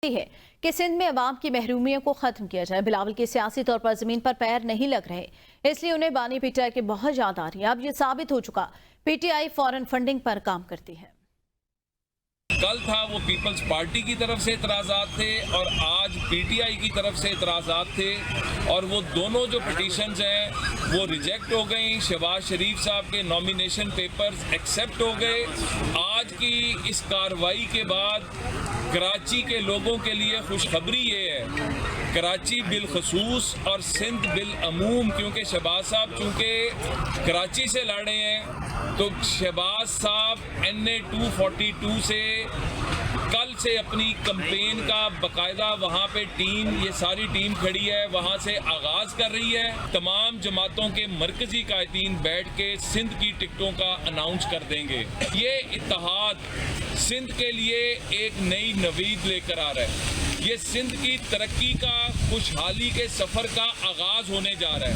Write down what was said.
ہے کہ سندھ میں عوام کی محرومیوں کو ختم کیا جائے۔ بلاول کے سیاسی طور پر زمین پر پیر نہیں لگ رہے، اس لیے انہیں بانی پی ٹی آئی کی بہت یاد آ رہی ہے۔ اب یہ ثابت ہو چکا، P T I foreign funding پر کام کرتی ہے۔ کل تھا وہ پیپلز پارٹی کی طرف سے اعتراضات تھے اور آج پی ٹی آئی کی طرف سے اعتراضات تھے، اور وہ دونوں جو پٹیشنز ہیں وہ ریجیکٹ ہو گئیں۔ شہباز شریف صاحب کے نامینیشن پیپرز ایکسیپٹ ہو گئے۔ آج کی اس کارروائی کے بعد کراچی کے لوگوں کے لیے خوشخبری یہ ہے، کراچی بالخصوص اور سندھ بالعموم، کیونکہ شہباز صاحب چونکہ کراچی سے لڑ رہے ہیں تو شہباز صاحب NA 242 سے کل سے اپنی کمپین کا باقاعدہ وہاں پہ ٹیم، یہ ساری ٹیم کھڑی ہے، وہاں سے آغاز کر رہی ہے۔ تمام جماعتوں کے مرکزی قائدین بیٹھ کے سندھ کی ٹکٹوں کا اناؤنس کر دیں گے۔ یہ اتحاد سندھ کے لیے ایک نئی نوید لے کر آ رہا ہے۔ یہ سندھ کی ترقی کا، خوشحالی کے سفر کا آغاز ہونے جا رہا ہے۔